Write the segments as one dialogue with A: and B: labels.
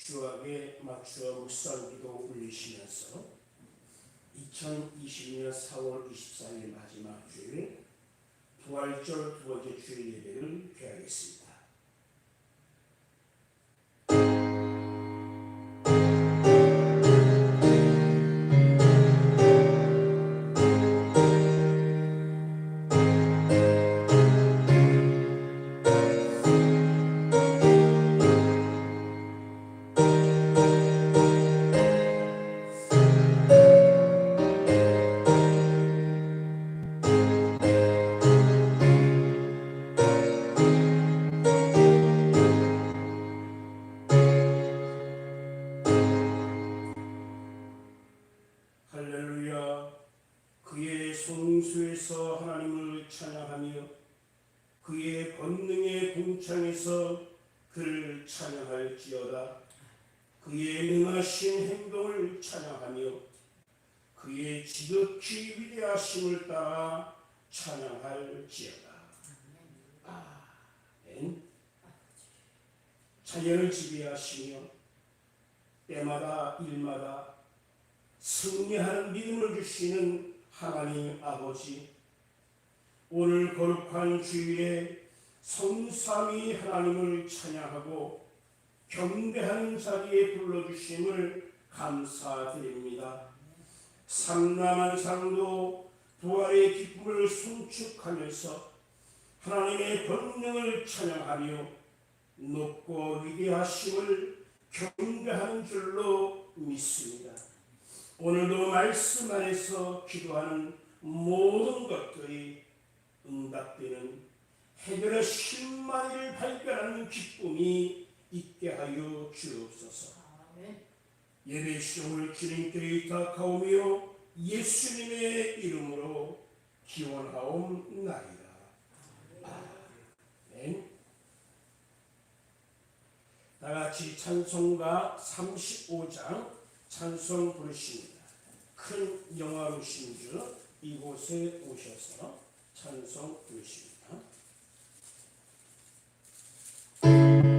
A: 주악에 맞추어 묵상기도 올리시면서 2020년 4월 24일 마지막 주일 부활절 두 번째 주일 예배를 드리겠습니다. 할렐루야. 그의 성수에서 하나님을 찬양하며 그의 권능의 궁창에서 그를 찬양할지어다. 그의 능하신 행동을 찬양하며 그의 지극히 위대하심을 따라 찬양할지어다. 아멘. 자연을 지배하시며 때마다 일마다 승리하는 믿음을 주시는 하나님 아버지, 오늘 거룩한 주일에 성삼위 하나님을 찬양하고 경배하는 자리에 불러주심을 감사드립니다. 삼라만상도 부활의 기쁨을 송축하면서 하나님의 권능을 찬양하며 높고 위대하심을 경배하는 줄로 믿습니다. 오늘도 말씀 안에서 기도하는 모든 것들이 응답되는 해결의 실마리를 발견하는 기쁨이 있게 하여 주옵소서. 예배 시험을 주님께 의탁하오며 예수님의 이름으로 기원하옵나이다. 아멘. 다같이 찬송가 35장 찬송 부르십니다. 큰 영화로우신 주 이곳에 오셔서 찬송 부르십니다. Yeah.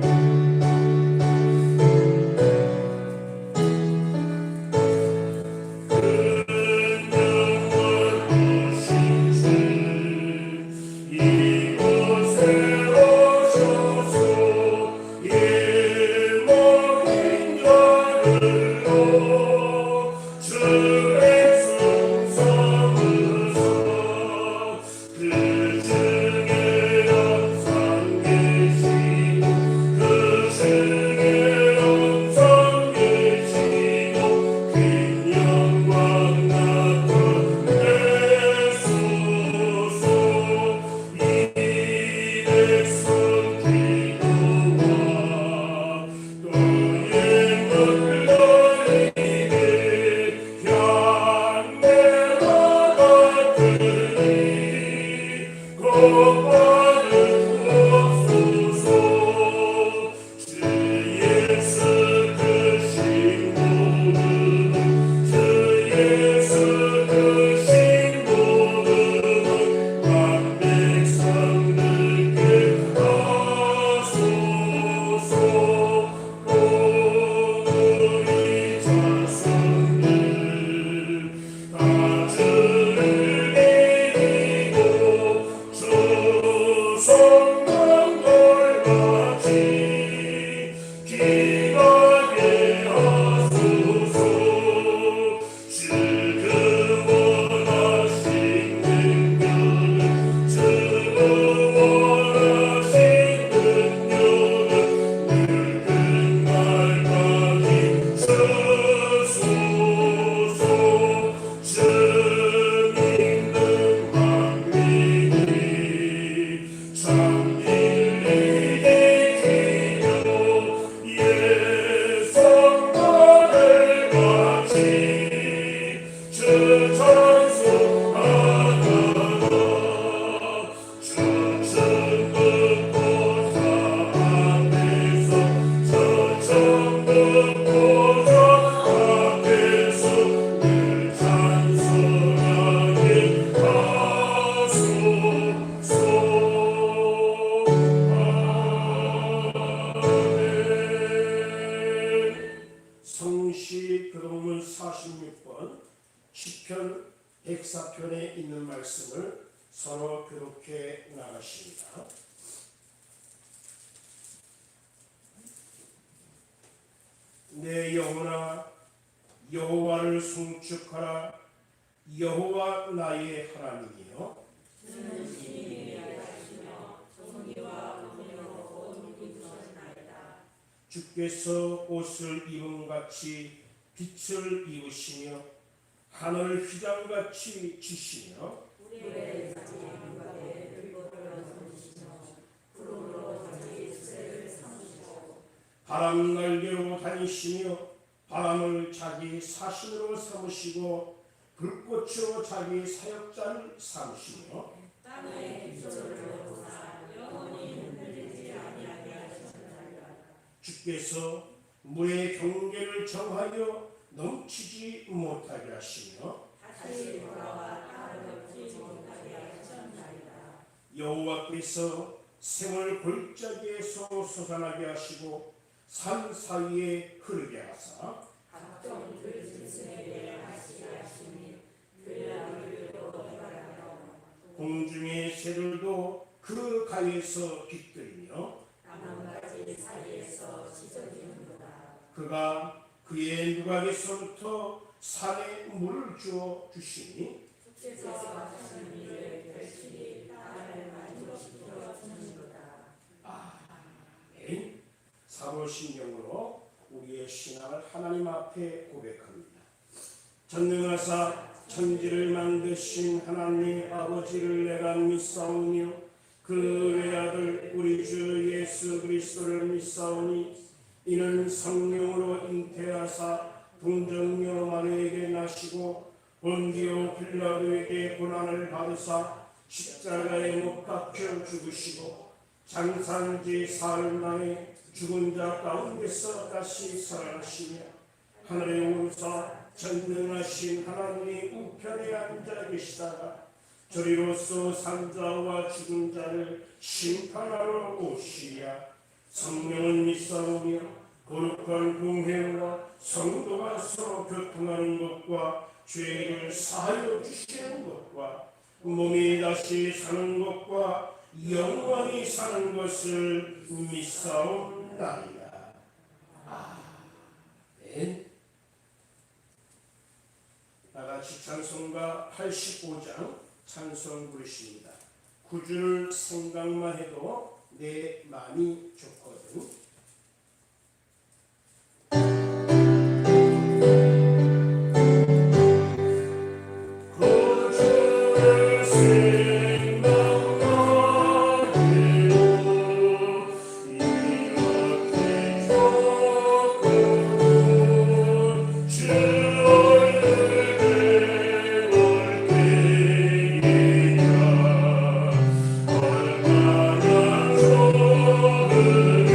A: 46번 시편 104편에 있는 말씀을 서로 교독해 나가십니다. 내 영혼아 여호와를 송축하라. 여호와 나의 하나님이여
B: 주는 신이 위하시며 정의와 공의로 온 기쁘시나이다.
A: 주께서 옷을 입음같이 빛을 입으시며 하늘 휘장같이 지시며
B: 우리의 자기의 불꽃을 던지시며 구름으로 자기 수레를 삼으시고
A: 바람 날개로 다니시며 바람을 자기 사신으로 삼으시고 불꽃으로 자기 사역자를 삼으시며
B: 땅의 기초를 보사 영원히 흔들리지 아니하게 하셨나이다.
A: 주께서 물의 경계를 정하여 넘치지 못하게 하시며
B: 다시 돌아와 땅을 덮지 못하게 하셨나이다.
A: 여호와께서 샘을 골짜기에서 솟아나게 하시고 산 사이에 흐르게 하사
B: 각종 들짐승에게 하시게 하시니 들나귀로 해바라며
A: 공중의 새들도 그 가에서 깃들이며
B: 나뭇가지 사이에서 찢어지는도다.
A: 그가 그의 누각에서부터 산에 물을 주어 주시니
B: 주께서 하시는 일을 결실이 땅을 만족시켜 주는도다.
A: 아멘. 사도신경으로 우리의 신앙을 하나님 앞에 고백합니다. 전능하사 천지를 만드신 하나님 아버지를 내가 믿사오며 그 외아들 우리 주 예수 그리스도를 믿사오니 이는 성령으로 잉태하사 동정녀 마리아에게 나시고 본디오 빌라도에게 고난을 받으사 십자가에 못 박혀 죽으시고 장사한지 사흘 만에 죽은 자 가운데서 다시 살아나시며 하늘에 오르사 전능하신 하나님의 우편에 앉아 계시다가 저리로서 산자와 죽은 자를 심판하러 오시리라. 성령은 믿사오며 거룩한 공회와 성도가 서로 교통하는 것과 죄를 사하여 주시는 것과 몸이 다시 사는 것과 영원히 사는 것을 믿사옵나이다. 아멘. 나같이 찬송가 85장 찬송 부르십니다. 구주를 생각만 해도 내 마음이 좋거든.
C: 얼마나 좋으면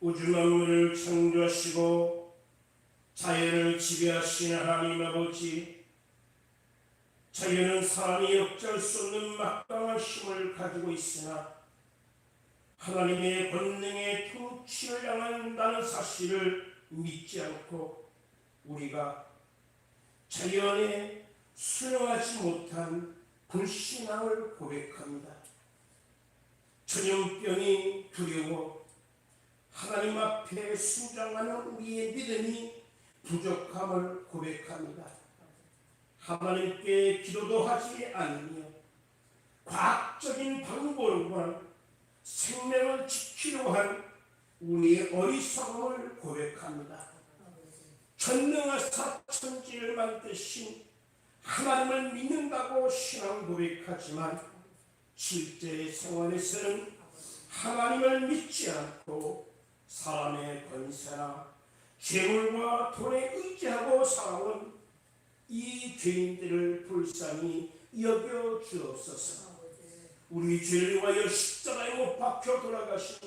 A: 우주 만물을 창조하시고 자연을 지배하시는 하나님 아버지, 자연은 사람이 억제할 수 없는 막강한 힘을 가지고 있으나 하나님의 권능의 통치를 향한다는 사실을 믿지 않고 우리가 자연에 순응하지 못한 불신앙을 고백합니다. 전염병이 두려워 하나님 앞에 순종하는 우리의 믿음이 부족함을 고백합니다. 하나님께 기도도 하지 않으며 과학적인 방법으로만 생명을 지키려 한 우리의 어리석음을 고백합니다. 전능하사 천지를 만드신 하나님을 믿는다고 신앙 고백하지만 실제 생활에서는 하나님을 믿지 않고 사람의 권세나 재물과 돈에 의지하고 살아온 이 죄인들을 불쌍히 여겨 주옵소서. 우리 죄를 위하여 십자가에 못 박혀 돌아가신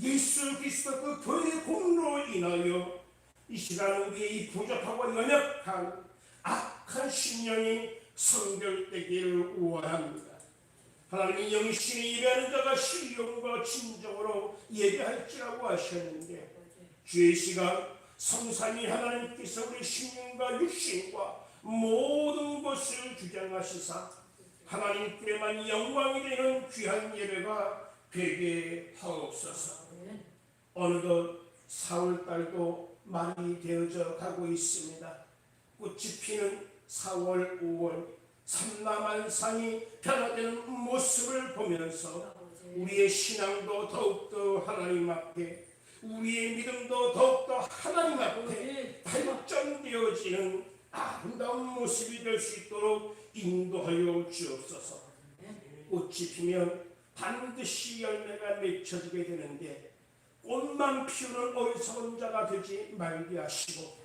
A: 예수 그리스도 그 보혈의 공로로 인하여 이 시간 우리의 이 부족하고 연약한 악한 심령이 성결되기를 원합니다. 하나님이 영신이 예배하는 자가 신령과 진정으로 예배할지라고 하셨는데 주의 시간 성삼위 하나님께서 우리 심령과 육신과 모든 것을 주장하시사 하나님께만 영광이 되는 귀한 예배가 되게 하옵소서. 어느덧 4월달도 말이 되어져 가고 있습니다. 꽃이 피는 4월, 5월 삼라만상이 변화되는 모습을 보면서 우리의 신앙도 더욱더 하나님 앞에, 우리의 믿음도 더욱더 하나님 앞에 발전되어지는 아름다운 모습이 될 수 있도록 인도하여 주옵소서. 꽃이 피면 반드시 열매가 맺혀지게 되는데 꽃만 피우는 어리석은 자가 되지 말게 하시고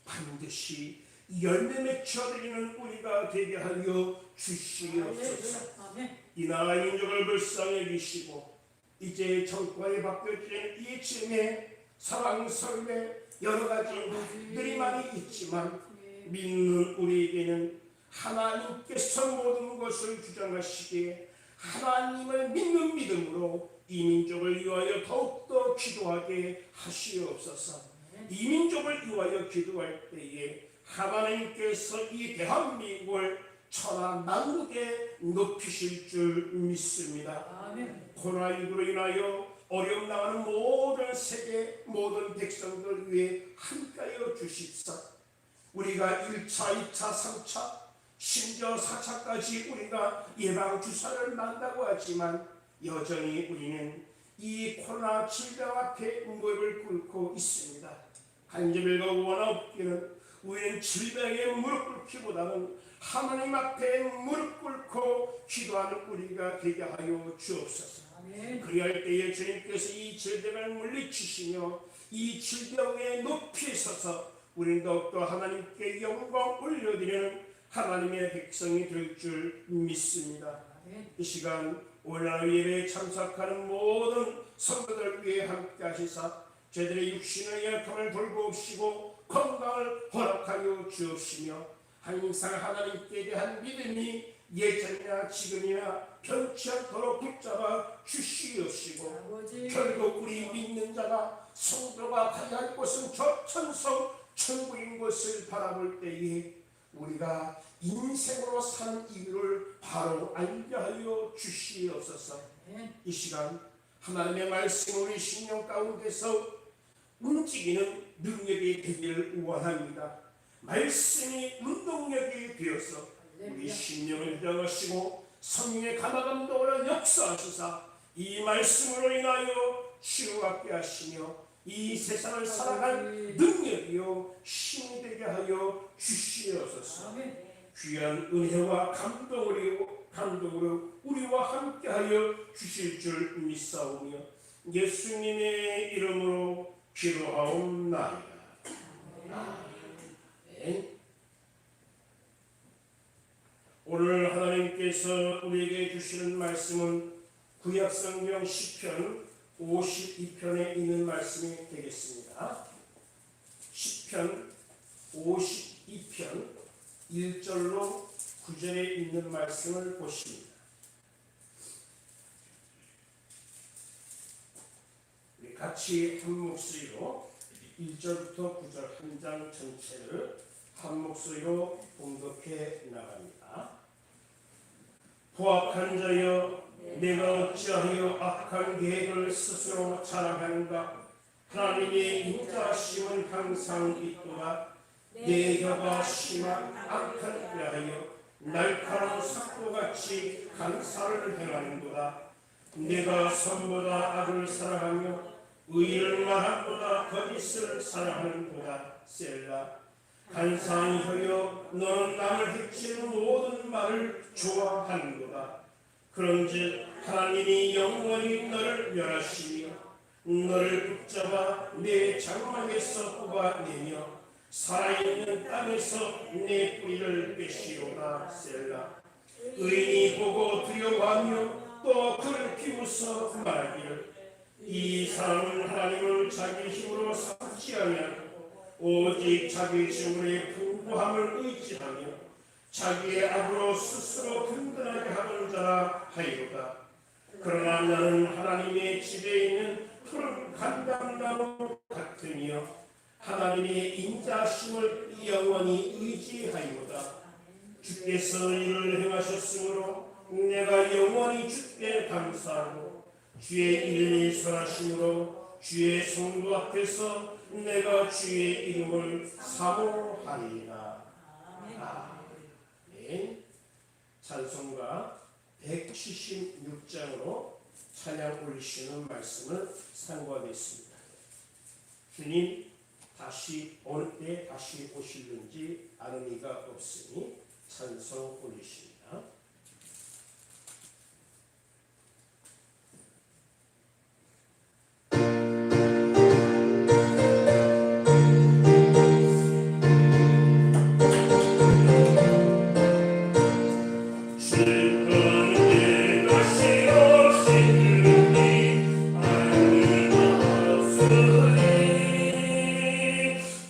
A: 반드시 열매 맺혀드리는 우리가 되게 하여 주시옵소서. 이 나라 민족을 불쌍히 여기시고 이제 정권이 바뀌어지는 이 즈음에 사랑, 설매 여러 가지 일들이 많이 있지만 믿는 우리에게는 하나님께서 모든 것을 주장하시기에 하나님을 믿는 믿음으로 이 민족을 위하여 더욱더 기도하게 하시옵소서. 이 민족을 위하여 기도할 때에 하나님께서 이 대한민국을 천하 만국에 높이실 줄 믿습니다. 코로나19로 인하여 어려움 당하는 모든 세계 모든 백성들 위해 함께하여 주십사. 우리가 1차, 2차, 3차 심지어 4차까지 우리가 예방주사를 맞는다고 하지만 여전히 우리는 이 코로나 질병 앞에 무릎을 꿇고 있습니다. 간접일과 원한 없기는 우리는 질병에 무릎 꿇기보다는 하나님 앞에 무릎 꿇고 기도하는 우리가 되게 하여 주옵소서. 그리할 때에 주님께서 이 질병을 물리치시며 이 질병에 높이 서서 우리는 더욱더 하나님께 영광 올려드리는 하나님의 백성이 될 줄 믿습니다. 이 시간 오늘 예배에 참석하는 모든 성도들 위해 함께 하시사 저희들의 육신의 약함을 돌보시고 건강을 허락하여 주옵시며 항상 하나님께 대한 믿음이 예전이나 지금이나 변치 않도록 붙잡아 주시옵시고 결국 우리 믿는 자가 성도가 가야 곳은 저 천성 천국인 것을 바라볼 때에 우리가 인생으로 사는 이유를 바로 알게 하여 주시옵소서. 이 시간 하나님의 말씀 우리 심령 가운데서 움직이는 능력이 되기를 원합니다. 말씀이 운동력이 되어서 우리 심령을 변화하시고 성령의 감화감동으로 역사하시사 이 말씀으로 인하여 치유받게 하시며 이 세상을 살아갈 능력이요 힘이 되게 하여 주시옵소서. 귀한 은혜와 감동으로 우리와 함께하여 주실 줄 믿사오며 예수님의 이름으로 기도하옵나이다. 아멘. 오늘 하나님께서 우리에게 주시는 말씀은 구약성경 시편 52편에 있는 말씀이 되겠습니다. 시편 52편 1절로 9절에 있는 말씀을 보십니다. 우리 같이 한 목소리로 1절부터 9절 한 장 전체를 한 목소리로 봉독해 나갑니다. 포악한 자여, 내가 어찌하여 악한 계획을 스스로 자랑하는가? 하나님의 인자하심은 항상 있도다. 내 혀가 심한 악한 자여, 날카로운 삭도같이 간사를 행하는도다. 내가 선보다 악을 사랑하며 의를 말함보다 거짓을 사랑하는도다. 셀라. 간사한 혀여, 너는 남을 해치는 모든 말을 좋아하는도다. 그런즉 하나님이 영원히 너를 멸하시며 너를 붙잡아 내 장막에서 뽑아내며 살아있는 땅에서 내 뿌리를 빼시오다. 셀라. 의인이 보고 두려워하며 또 그를 비웃어 말하기를 이 사람은 하나님을 자기 힘으로 삼지 아니하고 오직 자기 증오의 풍부함을 의지하며 자기의 악으로 스스로 든든하게 하는 자라 하이로다. 그러나 나는 하나님의 집에 있는 푸른 감람나무 같으며 하나님의 인자심을 영원히 의지하이로다. 주께서 이를 행하셨으므로 내가 영원히 주께 감사하고 주의 이름이 선하심으로 주의 성도 앞에서 내가 주의 이름을 사모하리라. 아멘. 찬송가 176장으로 찬양 올리시는 말씀을 상고하겠습니다. 주님 다시 어느 때 다시 오실는지 아는 이가 없으니 찬송 올리십니다.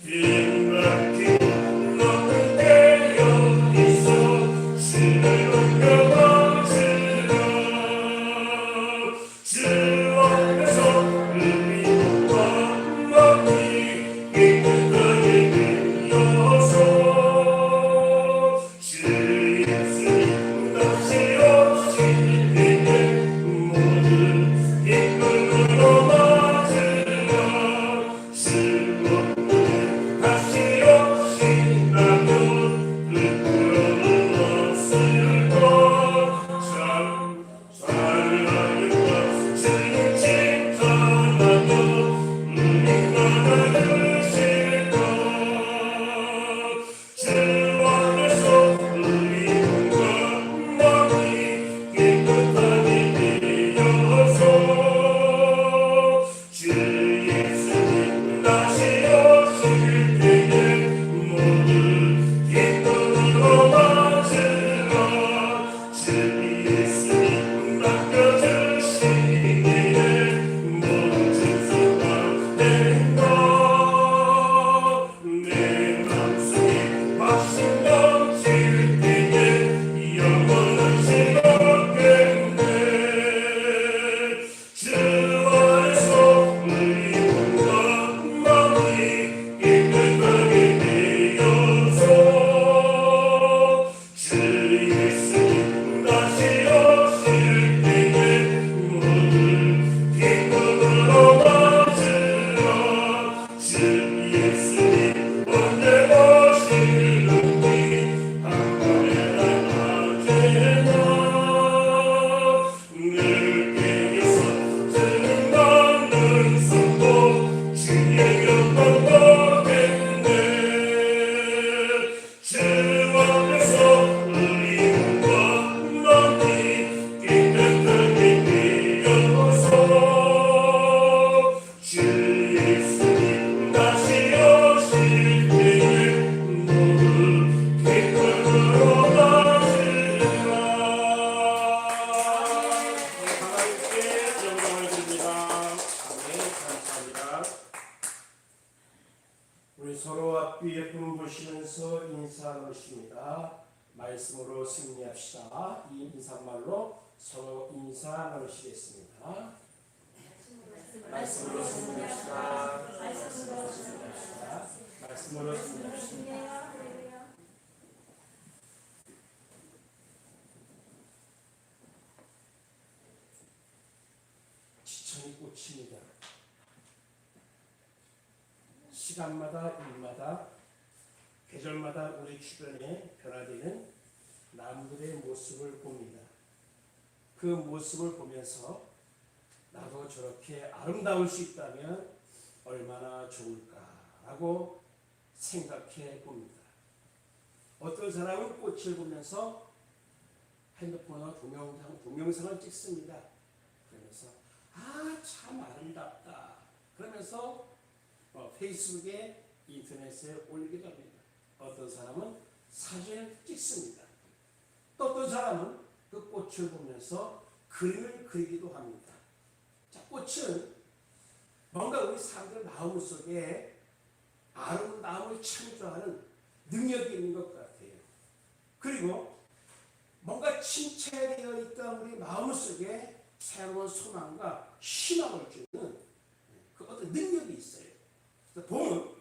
C: 빈 막힌 높은 데 여기서
A: 앞뒤에 부름 보시면서 인사 나누십니다. 말씀으로 승리합시다. 이 인사말로 서로 인사 나누시겠습니다. 말씀으로 승리합시다. 말씀으로 승리합시다. 지천이 꽃입니다. 시간마다 일마다 계절마다 우리 주변에 변화되는 나무들의 모습을 봅니다. 그 모습을 보면서 나도 저렇게 아름다울 수 있다면 얼마나 좋을까라고 생각해 봅니다. 어떤 사람은 꽃을 보면서 핸드폰으로 동영상을 찍습니다. 그러면서 참 아름답다. 그러면서 페이스북에 인터넷에 올리기도 합니다. 어떤 사람은 사진을 찍습니다. 또 어떤 사람은 그 꽃을 보면서 그림을 그리기도 합니다. 자, 꽃은 뭔가 우리 사람들 마음 속에 아름다움을 창조하는 능력이 있는 것 같아요. 그리고 뭔가 침체되어 있던 우리 마음 속에 새로운 소망과 희망을 주는 그 어떤 능력이 있어요. 봄은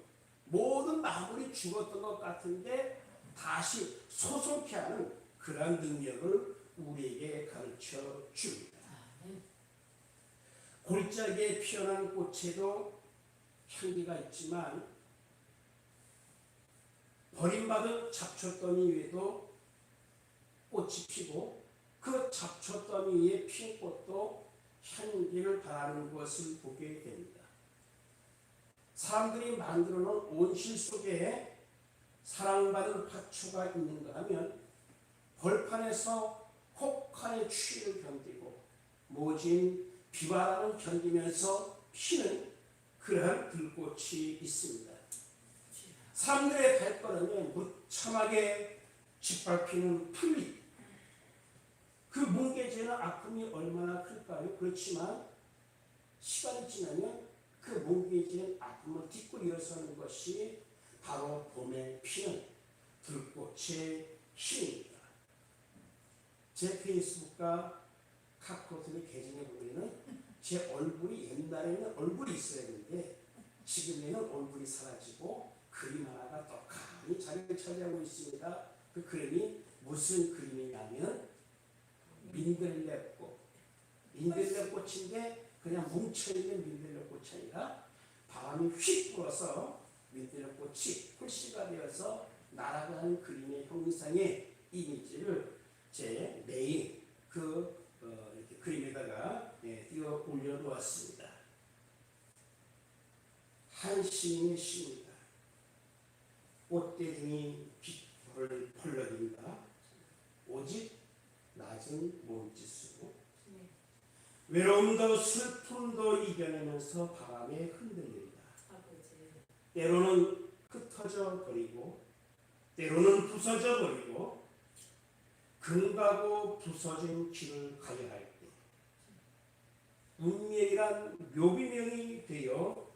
A: 모든 나물이 죽었던 것 같은데 다시 솟게 하는 그러한 능력을 우리에게 가르쳐 줍니다. 골짜기에 피어난 꽃에도 향기가 있지만 버림받은 잡초더미 위에도 꽃이 피고 그 잡초더미 위에 핀 꽃도 향기를 바라는 것을 보게 됩니다. 사람들이 만들어 놓은 온실 속에 사랑받은 화초가 있는가 하면 벌판에서 혹한의 추위를 견디고 모진 비바람을 견디면서 피는 그러한 들꽃이 있습니다. 사람들의 발걸음에 무참하게 짓밟히는 풀잎, 그 뭉개지는 아픔이 얼마나 클까요? 그렇지만 시간이 지나면 그 뭉개지는 아픔을 딛고 일어서는 것이 바로 봄에 피는 들꽃의 힘입니다. 제 페이스북과 카카오톡의 계정에 보면은 제 얼굴이 옛날에는 얼굴이 있어야 했는데 지금에는 얼굴이 사라지고 그림 하나가 떡하니 자리를 차지하고 있습니다. 그 그림이 무슨 그림이냐면 민들레꽃. 민들레꽃인데 그냥 뭉쳐있는 민들레꽃이 아니라 바람이 휙 불어서 민들레꽃이 풀씨가 되어서 날아가는 그림의 형상의 이미지를 제 매일 이렇게 그림에다가 띄어 올려놓았습니다. 한 시인의 시입니다. 꽃대중이 빛을 펄럭인다. 오직 낮은 몸짓으로 외로움도 슬픔도 이겨내면서 바람에 흔들린다. 때로는 흩어져 버리고 때로는 부서져 버리고 금가고 부서진 길을 가야 할 때 운명이란 묘비명이 되어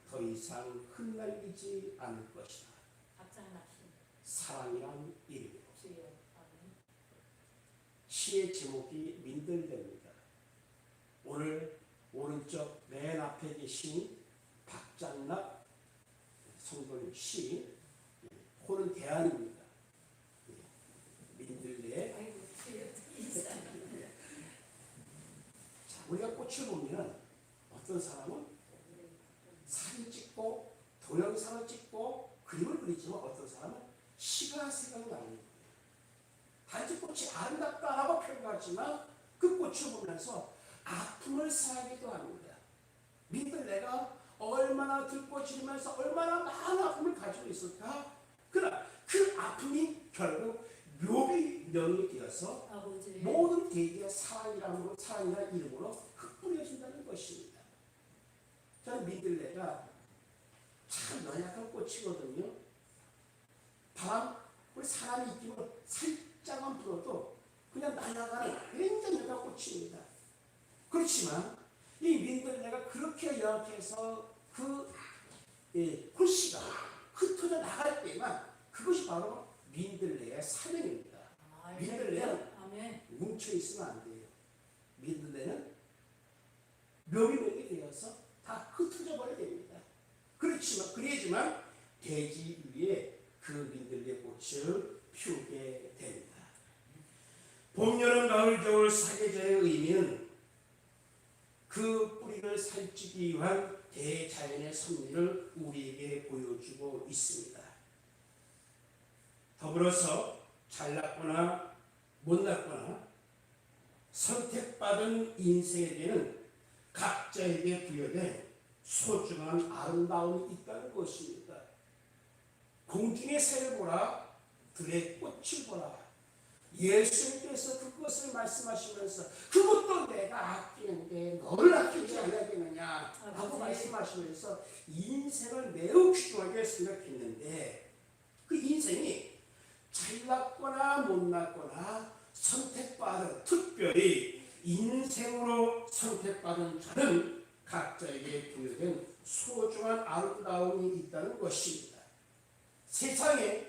A: 더 이상 흩날리지 않을 것이다. 사랑이란 이름으로. 시의 제목이 민들레입니다. 오늘 오른쪽 맨 앞에 계신 박장락 성도님 시, 호는 대안입니다. 민들레. 자, 우리가 꽃을 보면 어떤 사람은 사진 찍고 동영상을 찍고 그림을 그리지만 어떤 사람은 시가 생각이 나는 거예요. 단지 꽃이 아름답다라고 표현하지만 그 꽃을 보면서 아픔을 사하기도 합니다. 민들레가 얼마나 들꽃이면서 얼마나 많은 아픔을 가지고 있을까? 그러나 그 아픔이 결국 묘비명이 되어서 모든 대기의 사랑이라는 이름으로 흩뿌려진다는 것입니다. 저는 민들레가 참 연약한 꽃이거든요. 우리 사람이 입김을 살짝만 불어도 그냥 날아가는 굉장히 연약한 꽃입니다. 그렇지만 이 민들레가 그렇게 연약해서 그 홀씨가 흩어져 나갈 때만 그것이 바로 민들레의 사명입니다. 민들레는
B: 아멘.
A: 뭉쳐 있으면 안 돼요. 민들레는 묘비명이 되어서 다 흩어져 버려야 됩니다. 그래야지만 대지 위에 그 민들레 꽃을 피우게 됩니다. 봄, 여름, 가을, 겨울 사계절의 의미는 그 뿌리를 살찌기 위한 대자연의 섭리를 우리에게 보여주고 있습니다. 더불어서 잘났거나 못났거나 선택받은 인생에게는 각자에게 부여된 소중한 아름다움이 있다는 것입니다. 공중의 새를 보라, 들의 꽃을 보라. 예수님께서 그것을 말씀하시면서 그것도 내가 아끼는데 너를 아끼지 않아야 되느냐 라고 말씀하시면서 인생을 매우 귀중하게 생각했는데 그 인생이 잘났거나 못났거나 선택받은, 특별히 인생으로 선택받은 자는 각자에게 부여된 소중한 아름다움이 있다는 것입니다. 세상에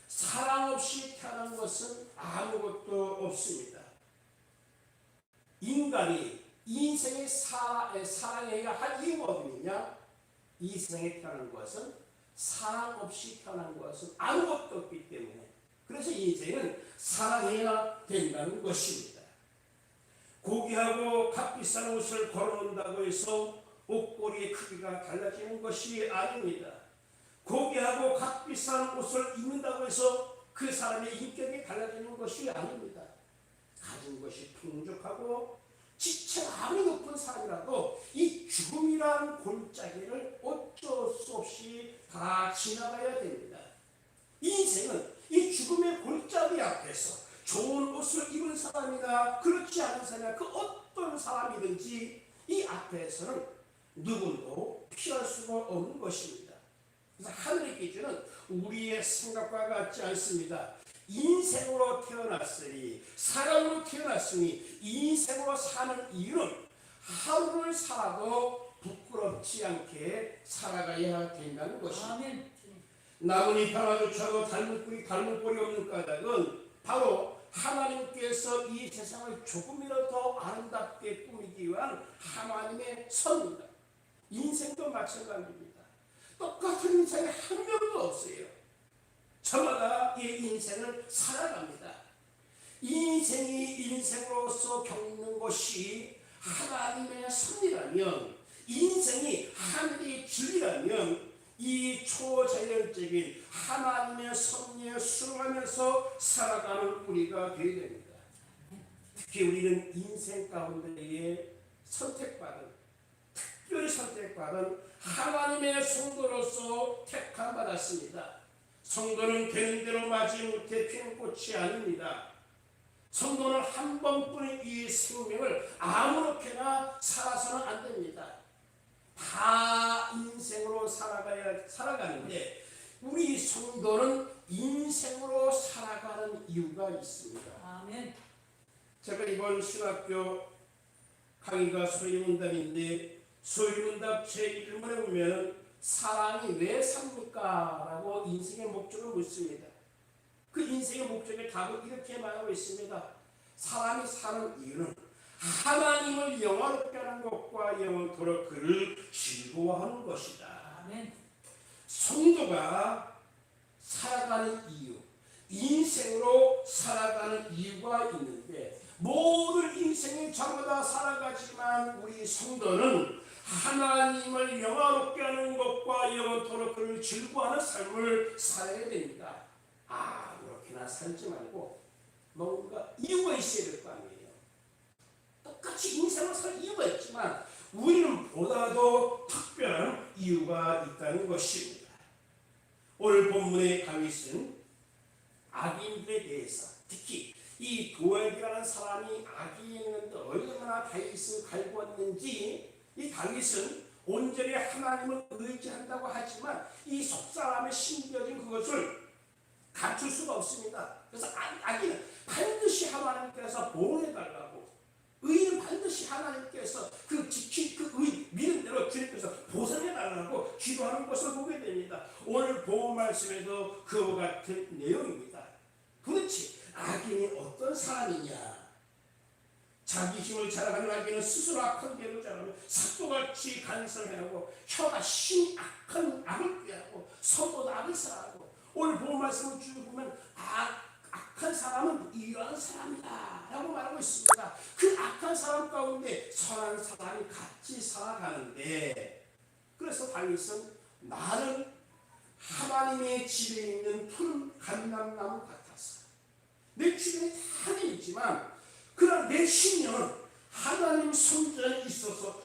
A: 사랑 없이 태어난 것은 아무것도 없습니다. 인간이 인생에 사랑해야 할 이유가 없느냐? 이 세상에 태어난 것은 사랑 없이 태어난 것은 아무것도 없기 때문에 그래서 인생은 사랑해야 된다는 것입니다. 고귀하고 값비싼 옷을 걸어온다고 해서 옷걸이의 크기가 달라지는 것이 아닙니다. 고귀하고 값비싼 옷을 입는다고 해서 그 사람의 인격이 달라지는 것이 아닙니다. 가진 것이 풍족하고 지체 아무리 높은 사람이라도 이 죽음이란 골짜기를 어쩔 수 없이 다 지나가야 됩니다. 인생은 이 죽음의 골짜기 앞에서 좋은 옷을 입은 사람이나 그렇지 않은 사람이나 그 어떤 사람이든지 이 앞에서는 누구도 피할 수가 없는 것입니다. 그래서 하늘의 기준은 우리의 생각과 같지 않습니다. 인생으로 태어났으니 사람으로 태어났으니 인생으로 사는 이유는 하루를 살아도 부끄럽지 않게 살아가야 된다는 것입니다.
B: 아멘.
A: 나무잎 하나조차도 닮은 꼴이 없는 까닭은 바로 하나님께서 이 세상을 조금이라도 더 아름답게 꾸미기 위한 하나님의 섭입니다. 인생도 마찬가지입니다. 똑같은 인생이 한 명도 없어요. 저마다 이 인생을 살아갑니다. 인생이 인생으로서 겪는 것이 하나님의 섭리라면, 인생이 하늘의 진리라면 이 초자연적인 하나님의 섭리에 순응하면서 살아가는 우리가 되어야 됩니다. 특히 우리는 인생 가운데에 선택받은, 특별히 선택받은 하나님의 성도로서 택함받았습니다. 성도는 되는 대로 맞이 못해 피는 꽃이 아닙니다. 성도는 한 번뿐인 이 생명을 아무렇게나 살아서는 안 됩니다. 다 인생으로 살아가는데 우리 성도는 인생으로 살아가는 이유가 있습니다.
B: 아멘.
A: 제가 이번 신학교 강의가 소위문답인데 소위문답 제1문에 보면 사람이 왜 삽니까? 라고 인생의 목적을 묻습니다. 그 인생의 목적의 답을 이렇게 말하고 있습니다. 사람이 사는 이유는 하나님을 영화롭게 하는 것과 영원토록 그를 즐거워하는 것이다.
B: 아멘.
A: 성도가 살아가는 이유, 인생으로 살아가는 이유가 있는데 모든 인생이 전부 다 살아가지만 우리 성도는 하나님을 영화롭게 하는 것과 영원토록 그를 즐거워하는 삶을 살아야 됩니다. 그렇게나 살지 말고 뭔가 이유가 있어야 될 거 아니에요. 똑같이 인생을 살 이유가 있지만 우리는 보다도 특별한 이유가 있다는 것입니다. 오늘 본문의 다윗은 악인들에 대해서, 특히 이 도액이라는 사람이 악인이었는데 얼마나 다윗을 갈구었는지, 이 다윗은 온전히 하나님을 의지한다고 하지만 이 속사람에 심겨진 그것을 감출 수가 없습니다. 그래서 악인은 반드시 하나님께서 보호해달라고, 의인은 반드시 하나님께서 그 지킨 그 의 믿음대로 주님께서 보상해달라고 기도하는 것을 보게 됩니다. 오늘 본 말씀에도 그와 같은 내용입니다. 도대체 악인이 어떤 사람이냐? 자기 힘을 자랑하는 악인은 스스로 악한 대로 자라며 삭도같이 간섭해하고 혀가 심히 악한 악을 꾀하고 손보다 악을 사하고, 오늘 본 말씀을 쭉 보면 악한 사람은 이러한 사람이다 라고 말하고 있습니다. 그 악한 사람 가운데 선한 사람이 같이 살아가는데, 그래서 다윗은 나는 하나님의 집에 있는 푸른 감람나무 같았어. 내 주변에 하나님 있지만 그러나 내 심령은 하나님 손전에 있어서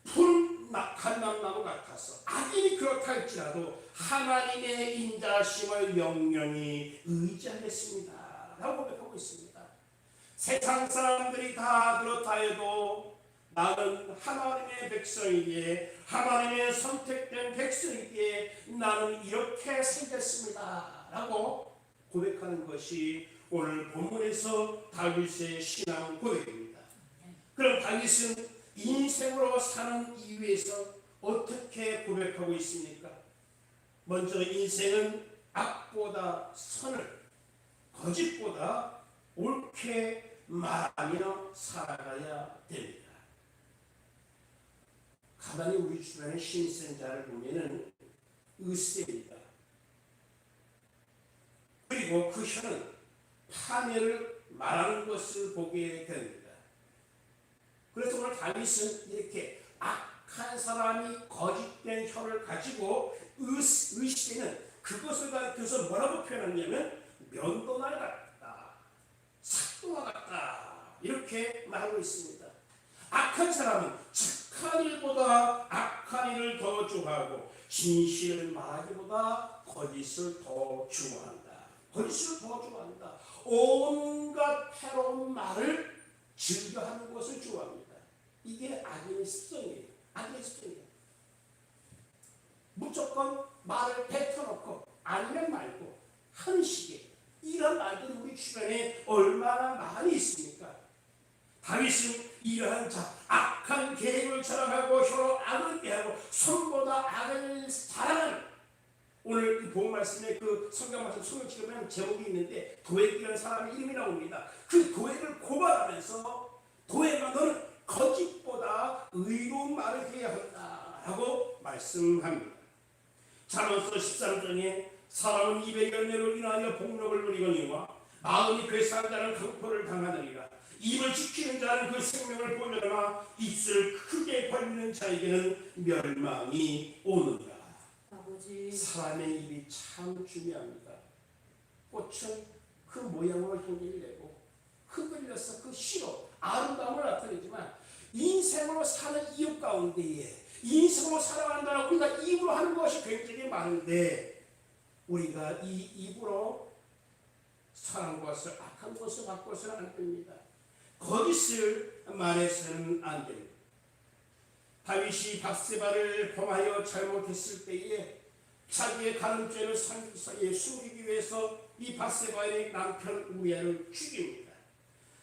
A: 푸른 감람나무 같았어. 악인이 그렇다 할지라도 하나님의 인자심을 영영히 의지하겠습니다 라고 고백하고 있습니다. 세상 사람들이 다 그렇다 해도 나는 하나님의 백성이기에, 하나님의 선택된 백성이기에 나는 이렇게 살겠습니다 라고 고백하는 것이 오늘 본문에서 다윗의 신앙 고백입니다. 그럼 다윗은 인생으로 사는 이유에서 어떻게 고백하고 있습니까? 먼저 인생은 악보다 선을, 거짓보다 옳게 말하며 살아가야 됩니다. 가만히 우리 주변의 신생자를 보면은 으스입니다. 그리고 그 혀는 파멸을 말하는 것을 보게 됩니다. 그래서 오늘 다윗은 이렇게 악한 사람이 거짓된 혀를 가지고 의시되는 그것을 가리켜서 뭐라고 표현하냐면 면도날 같다, 삭도와 같다 이렇게 말하고 있습니다. 악한 사람은 착한 일보다 악한 일을 더 좋아하고 진실을 말하기보다 거짓을 더 좋아한다. 거짓을 더 좋아한다. 온갖 패러운 말을 즐겨하는 것을 좋아합니다. 이게 악인의 습성이에요. 악인의 습성이에요. 무조건 말을 뱉어놓고 아니면 말고 하는 식의 이런 말들이 우리 주변에 얼마나 많이 있습니까? 다윗은 이러한 악한 계획을 자랑하고 혀로 악을 꾀하고 손보다 악을 자랑하는, 오늘 이 본 말씀에 그 성경 말씀 손을 찍으면 제목이 있는데 도액이라는 사람의 이름이 나옵니다. 그 도액을 고발하면서 도액아 너는 거짓보다 의로운 말을 해야 한다라고 말씀합니다. 잠언서 13장에 사람은 입의 열매로 인하여 복록을 누리거니와 마음이 괴상한 자는 강포를 당하느니라. 입을 지키는 자는 그 생명을 보려나 입술을 크게 벌리는 자에게는 멸망이 오느니라.
B: 아버지.
A: 사람의 입이 참 중요합니다. 꽃은 그 모양으로 향기를 내고 흔들려서 그 시로 아름다움을 나타내지만 인생으로 사는 이유 가운데에 인생으로 살아간다는 우리가 입으로 하는 것이 굉장히 많은데 우리가 이 입으로 선한 것을 악한 것을 바꿔서는 안 됩니다. 거짓을 말해서는 안 됩니다. 다윗이 밧세바를 범하여 잘못했을 때에 자기의 가늠죄를 숨기기 위해서 이 밧세바의 남편 우리아를 죽입니다.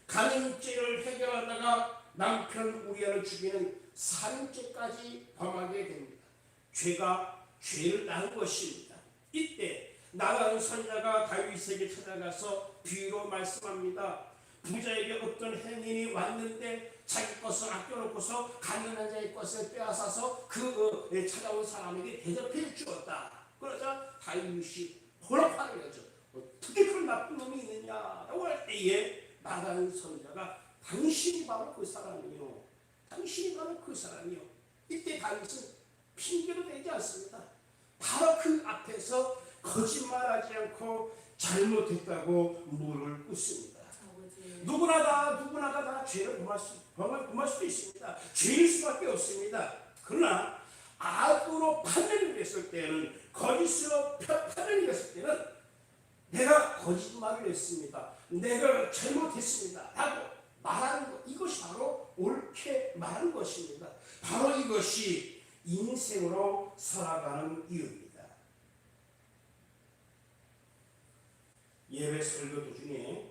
A: 가늠죄를 해결하다가 남편 우리아를 죽이는 살인죄까지 범하게 됩니다. 죄가 죄를 낳은 것입니다. 이때 나단 선자가 다윗에게 찾아가서 비유로 말씀합니다. 부자에게 어떤 행인이 왔는데 자기 것을 아껴놓고서 가난한 자의 것을 빼앗아서 그 찾아온 사람에게 대접해 주었다. 그러자 다윗이 번역하는 거죠. 어떻게 그런 나쁜 놈이 있느냐라고 할 때에 나단 선자가 당신이 바로 그 사람이요, 당신이 바로 그 사람이요. 이때 다윗은 핑계도 되지 않습니다. 바로 그 앞에서 거짓말하지 않고 잘못했다고 무릎을 꿇습니다. 누구나 다 죄를 범할 수도 있습니다. 죄일 수밖에 없습니다. 그러나 악으로 판단이 됐을 때는, 거짓으로 판단이 됐을 때는 내가 거짓말을 했습니다, 내가 잘못했습니다 라고 말하는 것, 이것이 바로 옳게 말하는 것입니다. 바로 이것이 인생으로 살아가는 이유입니다. 예배 설교 도중에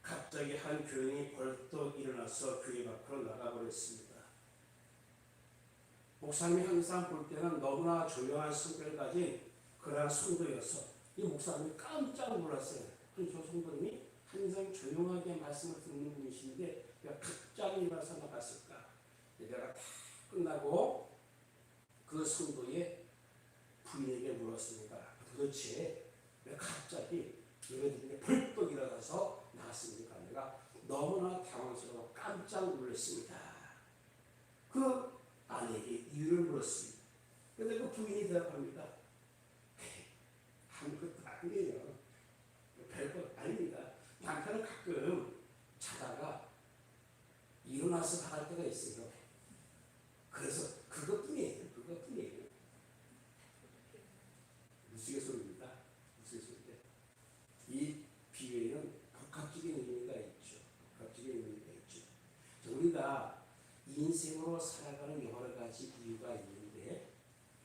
A: 갑자기 한 교인이 벌떡 일어나서 교회 밖으로 나가버렸습니다. 목사님이 항상 볼 때는 너무나 조용한 성격을 가진 그러한 성도여서 이 목사님이 깜짝 놀랐어요. 저 성도님이 항상 조용하게 말씀을 듣는 분이신데 내가 갑자기 일어나서 나갔을까? 내가 다 끝나고 그 성도의 부인에게 물었습니다. 도대체 왜 갑자기 예배드리는데 벌떡 일어나서 나왔습니까? 내가 너무나 당황스러워 깜짝 놀랐습니다. 그 아내에게 이유를 물었습니다. 그런데 그 부인이 대답합니다. 아무것도 아니에요. 별것 아닙니다. 남편은 가끔 자다가 일어나서 나갈 때가 있어요. 그래서 그것뿐이에요. 그것뿐이에요. 우스갯소리입니다. 우스갯소리인데 이 비유에는 복합적인 의미가 있죠. 복합적인 의미가 있죠. 우리가 인생으로 살아가는 여러 가지 이유가 있는데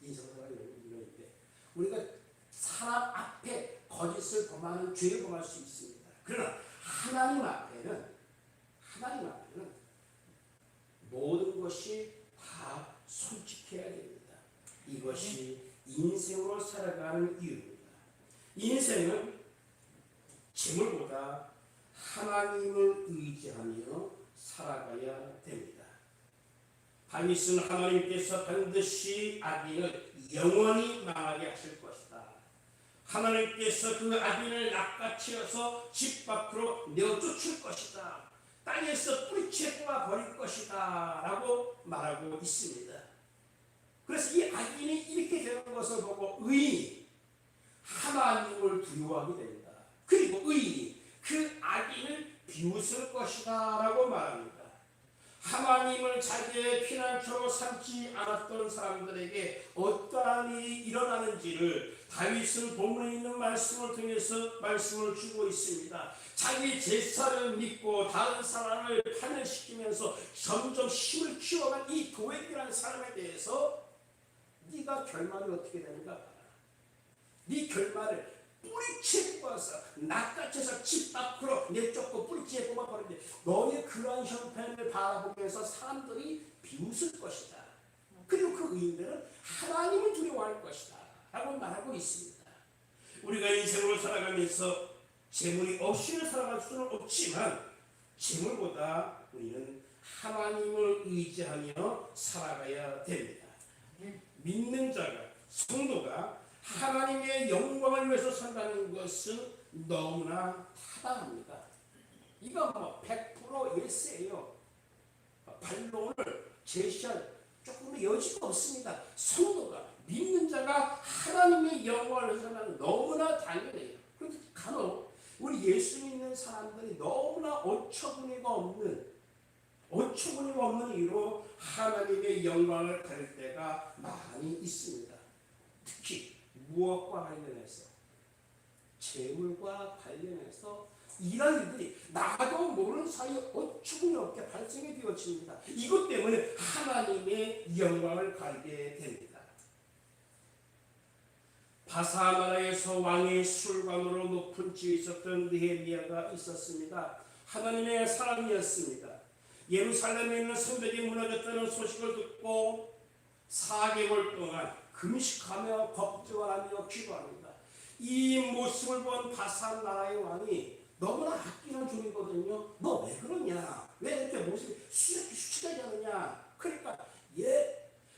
A: 인생으로 살아가는 이유가 있는데 우리가 사람 앞에 거짓을 범하는 죄를 범할 수 있습니다. 그러나 하나님 앞에는 모든 것이 다 솔직해야 됩니다. 이것이 인생으로 살아가는 이유입니다. 인생은 재물보다 하나님을 의지하며 살아가야 됩니다. 다윗은 하나님께서 반드시 악인을 영원히 망하게 하실 것이다. 하나님께서 그 악인을 낚아채어서 집 밖으로 내어쫓을 것이다. 땅에서 뿌리채 뽑아버릴 것이다 라고 말하고 있습니다. 그래서 이 악인이 이렇게 되는 것을 보고 의인이 하나님을 두려워하게 됩니다. 그리고 의인이 그 악인을 비웃을 것이다 라고 말합니다. 하나님을 자기의 피난처로 삼지 않았던 사람들에게 어떠한 일이 일어나는지를 다윗은 본문에 있는 말씀을 통해서 말씀을 주고 있습니다. 자기 제사를 믿고 다른 사람을 파멸시키면서 점점 힘을 키워간 이 도액이라는 사람에 대해서 네가 결말이 어떻게 되는가? 네 결말을 뿌리채 뽑아서 낚아채서 집 밖으로 내쫓고 뿌리채 뽑아버리는데 너의 그러한 형편을 바라보면서 사람들이 비웃을 것이다. 그리고 그 의인들은 하나님을 두려워할 것이다 라고 말하고 있습니다. 우리가 인생으로 살아가면서 재물이 없이는 살아갈 수는 없지만 재물보다 우리는 하나님을 의지하며 살아가야 됩니다. 믿는 자가 성도가 하나님의 영광을 위해서 산다는 것은 너무나 타당합니다. 이거 100% 일세예요. 반론을 제시할 조금의 여지가 없습니다. 성도가 믿는 자가 하나님의 영광을 위해서 산다는 것은 너무나 당연해요. 그런데 간혹 우리 예수 믿는 사람들이 너무나 어처구니가 없는 이유로 하나님의 영광을 가릴 때가 많이 있습니다. 특히 무엇과 관련해서 재물과 관련해서 이런 일들이 나도 모르는 사이에 어처구니없게 발생이 되어집니다. 이것 때문에 하나님의 영광을 가리게 됩니다. 바사 나라에서 왕의 술관으로 높은 지에 있었던 느헤미야가 있었습니다. 하나님의 사람이었습니다. 예루살렘에 있는 성벽이 무너졌다는 소식을 듣고 4개월 동안 금식하며 걱정하며 기도합니다. 이 모습을 본 바산 나라의 왕이 너무나 아끼는 종이거든요. 너 왜 그러냐? 왜 이렇게 모습이 수치되지 않느냐? 그러니까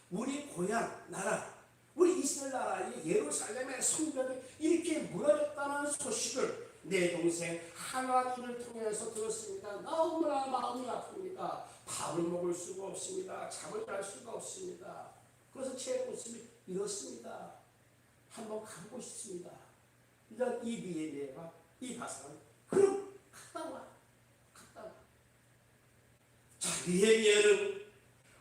A: 우리 고향 나라, 우리 이스라엘 나라의 예루살렘의 성벽이 이렇게 무너졌다는 소식을 내 동생 하나님을 통해서 들었습니다. 너무나 마음이 아픕니다. 밥을 먹을 수가 없습니다. 잠을 잘 수가 없습니다. 그래서 제 모습이 이렇습니다. 한번 가고 싶습니다. 이런 이 느헤미야가 이 바사는 그럼 갔다 와. 자, 느헤미야는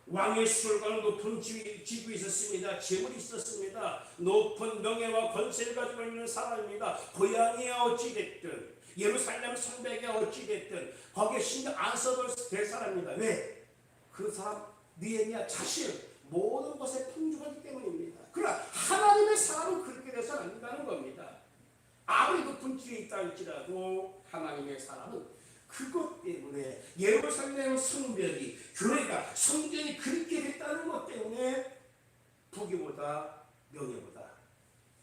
A: 왕의 술관 높은 지위에 있었습니다. 재물이 있었습니다. 높은 명예와 권세를 가지고 있는 사람입니다. 고향이 어찌됐든 예루살렘 성벽에 어찌됐든 거기에 신경 안 써도 될 사람입니다. 왜? 그 사람 느헤미야 자신 모든 것에 풍족하기 때문입니다. 그러나 하나님의 사람은 그렇게 돼서는 안 된다는 겁니다. 아무리 높은 지위에 있다 할지라도 하나님의 사람은 그것 때문에 예루살렘 성벽이 교회가 성전이 그렇게 됐다는 것 때문에 부귀보다 명예보다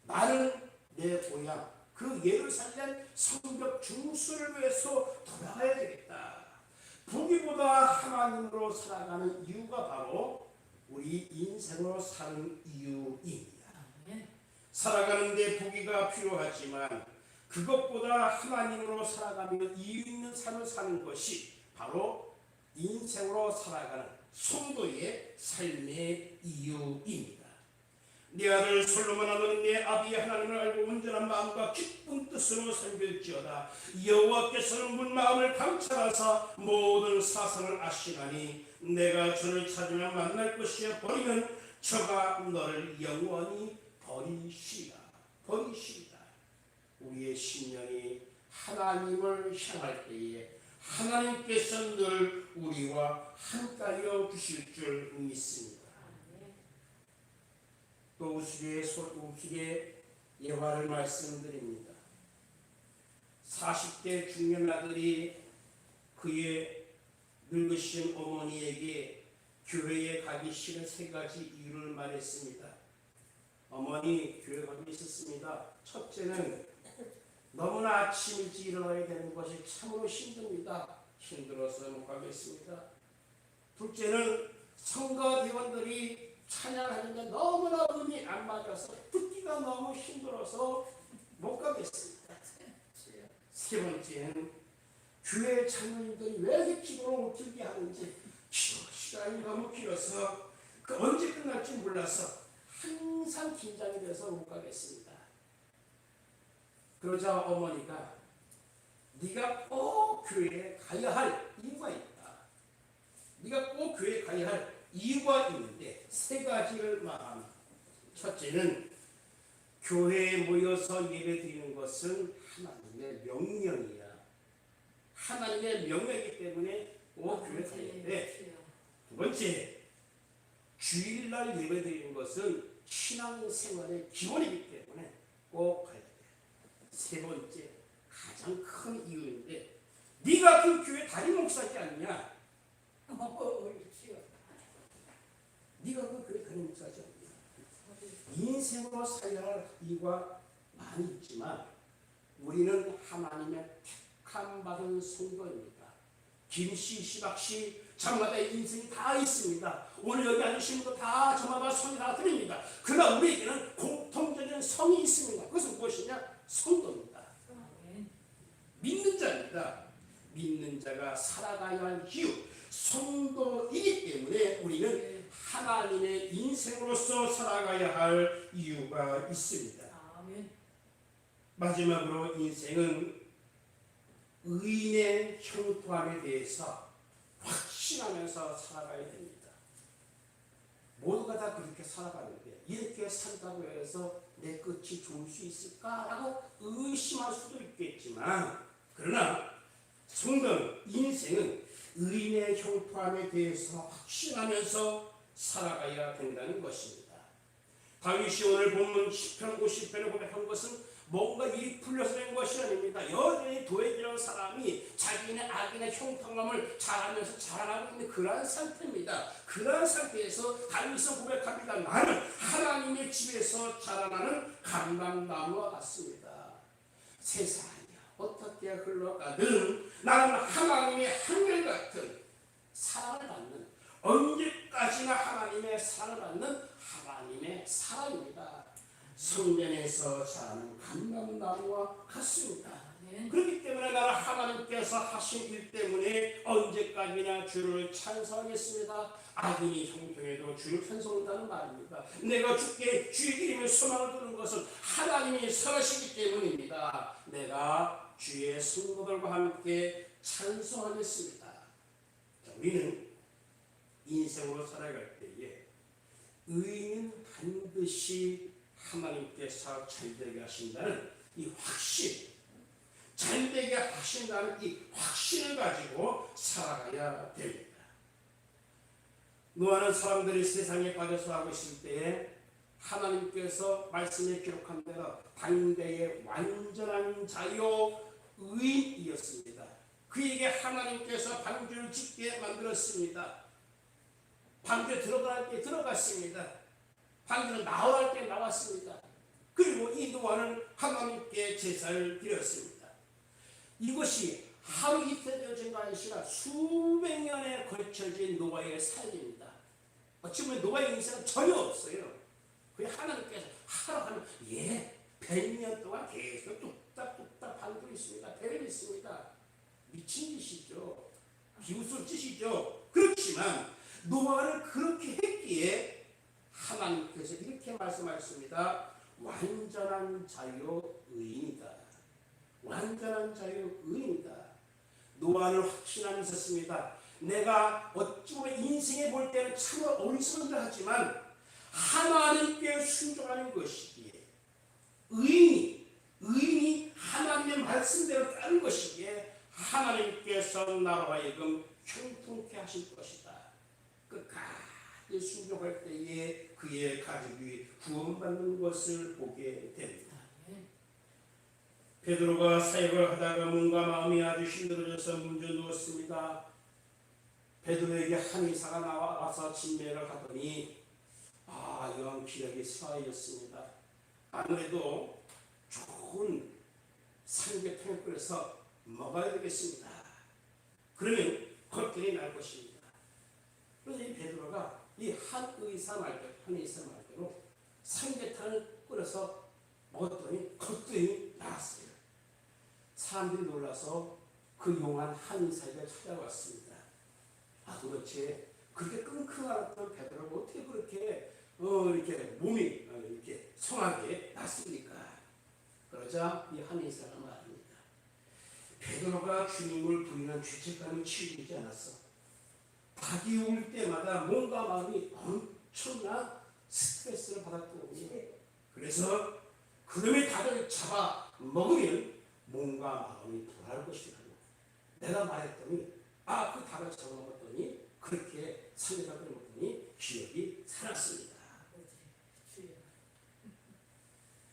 A: 나는 내 고향 그 예루살렘 성벽 중수를 위해서 돌아가야 되겠다. 보기보다 하나님으로 살아가는 이유가 바로 우리 인생으로 사는 이유입니다. 살아가는데 보기가 필요하지만 그것보다 하나님으로 살아가며 이유 있는 삶을 사는 것이 바로 인생으로 살아가는 성도의 삶의 이유입니다. 내 아들 솔로몬아 너는 내 아비 하나님을 알고 온전한 마음과 기쁜 뜻으로 섬길지어다. 여호와께서는 문 마음을 감찰하사 모든 사상을 아시나니 내가 저를 찾으면 만날 것이야 버리면 저가 너를 영원히 버리시리라. 우리의 심령이 하나님을 향할 때에 하나님께서 늘 우리와 함께하여 주실 줄 믿습니다. 또 우스개 예화를 말씀드립니다. 40대 중년 아들이 그의 늙으신 어머니에게 교회에 가기 싫은 3가지 이유를 말했습니다. 어머니, 교회 가기 싫습니다. 첫째는 너무나 아침 일찍 일어나야 되는 것이 참으로 힘듭니다. 힘들어서 못 가겠습니다. 둘째는 성가 대원들이 찬양하는데 너무나 음이 안 맞아서 듣기가 너무 힘들어서 못 가겠습니다. 세 번째는 교회 장로님들이 왜 이렇게 기도를 못 길게 하는지 기도 시간이 너무 길어서 언제 끝날지 몰라서 항상 긴장이 돼서 못 가겠습니다. 그러자 어머니가 네가 꼭 교회에 가야 할 이유가 있다. 네가 꼭 교회에 가야 할 이유가 있는데 3가지를 말합니다. 첫째는 교회에 모여서 예배드리는 것은 하나님의 명령이야. 하나님의 명령이기 때문에 꼭 교회에 가야 돼. 두 번째, 주일날 예배드리는 것은 신앙생활의 기본이기 때문에 꼭 가야 돼. 세 번째, 가장 큰 이유인데 네가 그 교회 담임 목사지 않냐? 네가 그 교회 담임 목사지 않냐? 인생으로 살아야 할 이유가 많이 있지만 우리는 하나님의 택함 받은 성도입니다. 김씨, 시박씨, 저마다 인생이 다 있습니다. 오늘 여기 앉으신 분도 다 저마다 성이 다 드립니다. 그러나 우리에게는 공통적인 성이 있습니다. 그것은 무엇이냐? 성도입니다. 믿는 자입니다. 믿는 자가 살아가야 할 이유, 성도이기 때문에 우리는 하나님의 인생으로서 살아가야 할 이유가 있습니다. 마지막으로 인생은 의인의 형통함에 대해서 확신하면서 살아가야 됩니다. 모두가 다 그렇게 살아가는데 이렇게 산다고 해서 내 끝이 좋을 수 있을까라고 의심할 수도 있겠지만 그러나 성도는 인생은 의인의 형통함에 대해서 확신하면서 살아가야 된다는 것입니다. 다윗이 오늘 본문 10편 50편에 고백한 것은 뭔가 일이 풀려서 된 것이 아닙니다. 여전히 도액이라는 사람이 자기네 악인의 형통함을 잘하면서 자라나고 있는 그러한 상태입니다. 그러한 상태에서 다윗은 고백합니다. 나는 하나님의 집에서 자라나는 감람나무와 같습니다. 세상이 어떻게 흘러가든 나는 하나님의 한결같은 사랑을 받는, 언제까지나 하나님의 사랑을 받는 하나님의 사랑입니다. 성전에서 자라는 감람나무와 같습니다. 그렇기 때문에 나는 하나님께서 하신 일 때문에 언제까지나 주를 찬송하겠습니다. 악인이 형통해도 주를 찬송한다는 말입니다. 내가 주께 주의 이름에 소망을 두는 것은 하나님이 선하시기 때문입니다. 내가 주의 성도들과 함께 찬송하겠습니다. 우리는 인생으로 살아갈 때에 의인은 반드시 하나님께서 잘되게 하신다는 이 확신, 잘되게 하신다는 이 확신을 가지고 살아가야 됩니다. 노아는 사람들이 세상에 빠져서 하고 있을 때에 하나님께서 말씀에 기록한 대로 당대의 완전한 자요 의인이었습니다. 그에게 하나님께서 방주를 짓게 만들었습니다. 방주에 들어갈 때 들어갔습니다. 방주는 나오랄 때 나왔습니다. 그리고 이 노아는 하나님께 제사를 드렸습니다. 이것이 하루 이틀 되어진 것이 아니라 수백 년에 걸쳐진 노아의 삶입니다. 어찌 보면 노아의 인생은 전혀 없어요. 그냥 하나님께서 하루 하면 100년 동안 계속 뚝딱뚝딱 밟고 있습니다. 배를 있습니다. 미친 짓이죠. 비웃을 짓이죠. 그렇지만 노아는 그렇게 했기에 하나님께서 이렇게 말씀하셨습니다. 완전한 자유 의인이다. 완전한 자유 의인이다. 노아는 확신함이 있었습니다. 내가 어찌 보면 인생에 볼 때는 참으로 어리석은 듯 하지만 하나님께 순종하는 것이기에 의인이 하나님의 말씀대로 따른 것이기에 하나님께서 나로 하여금 형통케 하실 것이다. 끝까지 순종할 때에 그의 가족이 구원받는 것을 보게 됩니다. 베드로가 사역을 하다가 몸과 마음이 아주 힘들어져서 문제 누웠습니다. 베드로에게 한 의사가 나와서 진매를 하더니 이런 기력이 쇠하였습니다. 아무래도 좋은 삼계탕을 끓여서 먹어야 되겠습니다. 그러면 걱정이 날 것입니다. 그래서 이 베드로가 이 한 의사 말대로 삼계탕을 끓여서 먹었더니 걱정이 나왔어요. 사람들이 놀라서 그 용한 한 의사에게 찾아왔습니다. 도대체 그렇게 끙끙 앓았던 베드로가 어떻게 그렇게 이렇게 몸이 이렇게 성하게 났습니까? 그러자 이 한 의사가 말합니다. 베드로가 주님을 부인한 죄책감이 치유되지 않았어. 닭이 울 때마다 몸과 마음이 엄청난 스트레스를 받았더니 그래서 그놈의 닭을 잡아 먹으면 몸과 마음이 돌아올 것이라고 내가 말했더니 그 닭을 잡아 먹었더니 그렇게 삼계탕을 먹더니 기억이 살았습니다.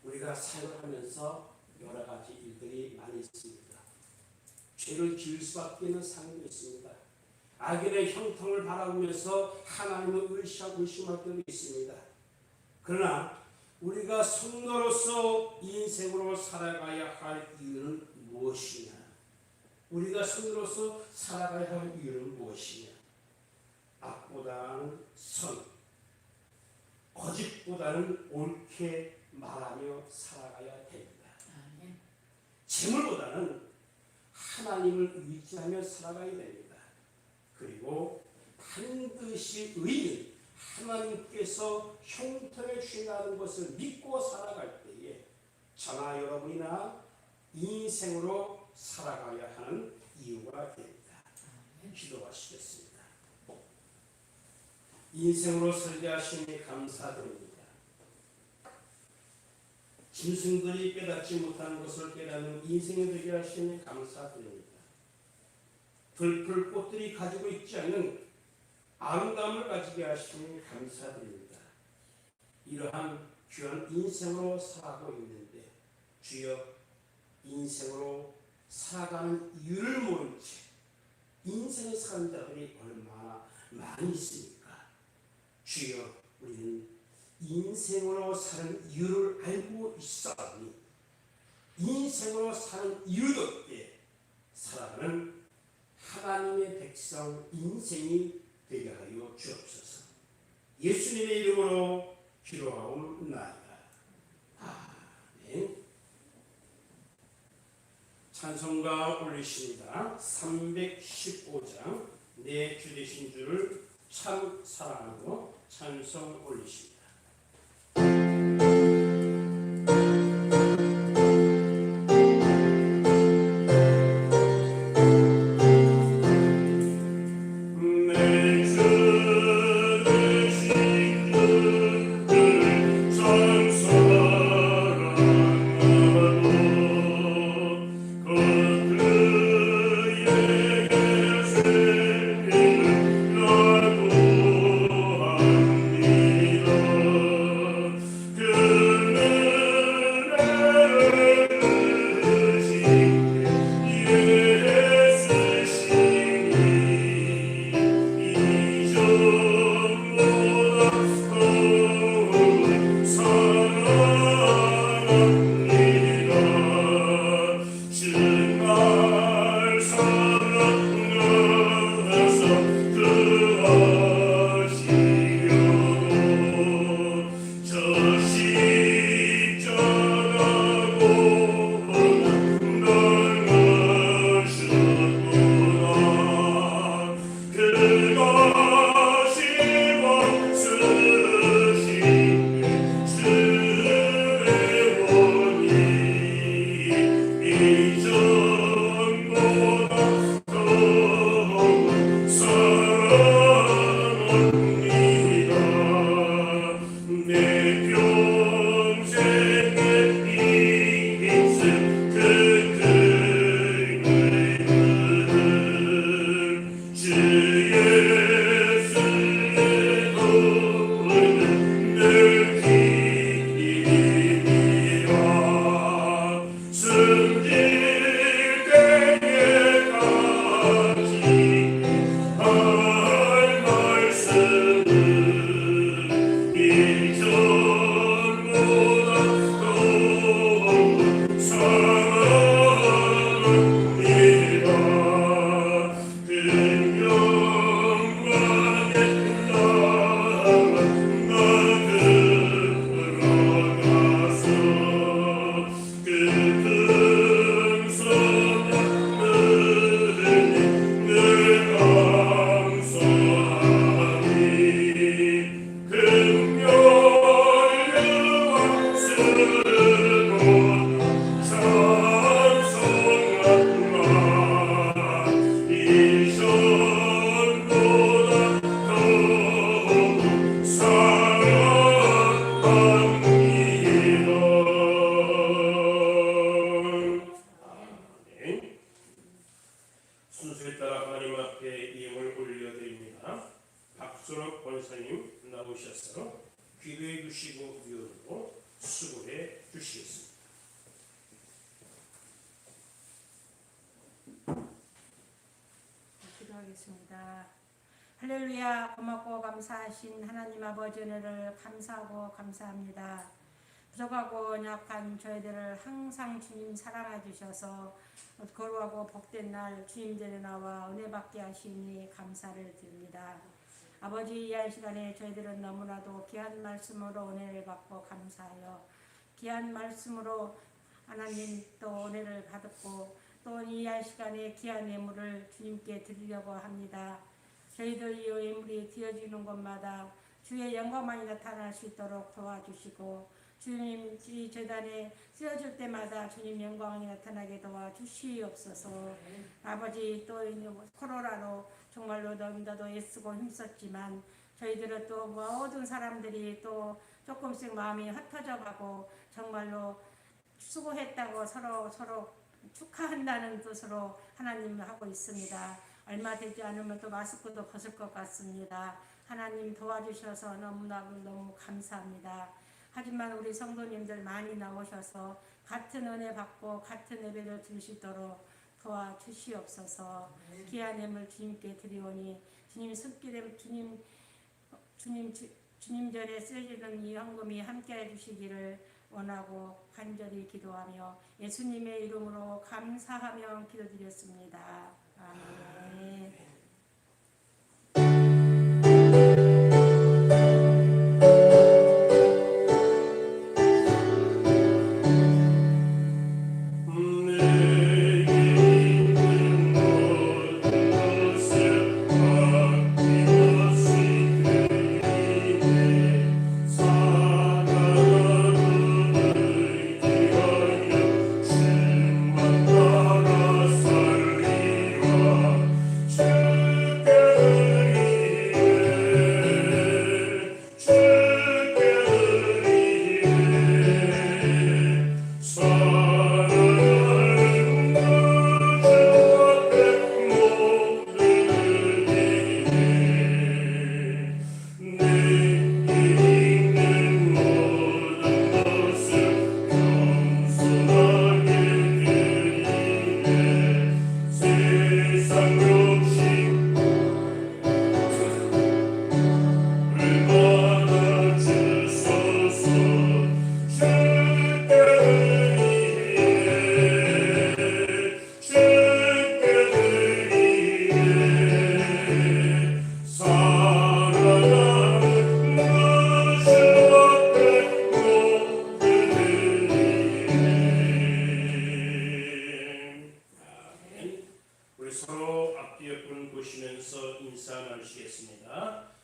A: 우리가 사역을 하면서 여러 가지 일들이 많이 있습니다. 죄를 지을 수밖에 없는 상황이 있습니다. 악인의 형통을 바라보면서 하나님을 의심할 때도 있습니다. 그러나 우리가 성도로서 인생으로 살아가야 할 이유는 무엇이냐? 우리가 성도로서 살아가야 할 이유는 무엇이냐? 악보다는 선, 거짓보다는 옳게 말하며 살아가야 됩니다. 재물보다는 하나님을 의지하며 살아가야 됩니다. 그리고 반드시 의인 하나님께서 형통해 주신다는 것을 믿고 살아갈 때에 저나 여러분이나 인생으로 살아가야 하는 이유가 됩니다. 기도하시겠습니다. 인생으로 살게 하시니 감사드립니다. 짐승들이 깨닫지 못하는 것을 깨닫는 인생이 되게 하시니 감사드립니다. 들풀꽃들이 가지고 있지 않는 아름다움을 가지게 하시니 감사드립니다. 이러한 귀한 인생으로 살아가고 있는데 주여 인생으로 살아가는 이유를 모른 채 인생을 사는 자들이 얼마나 많이 있습니까? 주여 우리는 인생으로 사는 이유를 알고 있사오니 인생으로 사는 이유도 없게 살아가는 하나님의 백성 인생이 되게 하여 주옵소서. 예수님의 이름으로 기도하옵나이다. 아멘. 찬송가 올리십니다. 315장 내 주 되신 주를 참 사랑하고 찬송 올리십니다.
C: 널 구합니다.
A: 기도해 주시고 위원으로 수고해 주시겠습니다.
C: 기도하겠습니다. 할렐루야. 고맙고 감사하신 하나님 아버지 은혜를 감사하고 감사합니다. 부족하고 연약한 저희들을 항상 주님 사랑해 주셔서 거룩하고 복된 날 주님 전에 나와 은혜 받게 하시니 감사를 드립니다. 아버지, 이 한 시간에 저희들은 너무나도 귀한 말씀으로 은혜를 받고 감사하여 귀한 말씀으로 하나님 또 은혜를 받았고 또 이 한 시간에 귀한 예물을 주님께 드리려고 합니다. 저희들 이 예물이 드려지는 곳마다 주의 영광만이 나타날 수 있도록 도와주시고 주님 이 제단에 쓰여질 때마다 주님 영광이 나타나게 도와주시옵소서. 아버지, 또 코로나로 정말로 너무나도 애쓰고 힘썼지만 저희들은 또 모든 사람들이 또 조금씩 마음이 흩어져 가고 정말로 수고했다고 서로 축하한다는 뜻으로 하나님 하고 있습니다. 얼마 되지 않으면 또 마스크도 벗을 것 같습니다. 하나님 도와주셔서 너무 감사합니다. 하지만 우리 성도님들 많이 나오셔서 같은 은혜 받고 같은 예배를 드릴 수 있도록 도와주시옵소서. 귀한 예물 주님께 드리오니 주님 손길에 주님 전에 쓰여지는 이 헌금이 함께해 주시기를 원하고 간절히 기도하며 예수님의 이름으로 감사하며 기도드렸습니다. 아멘.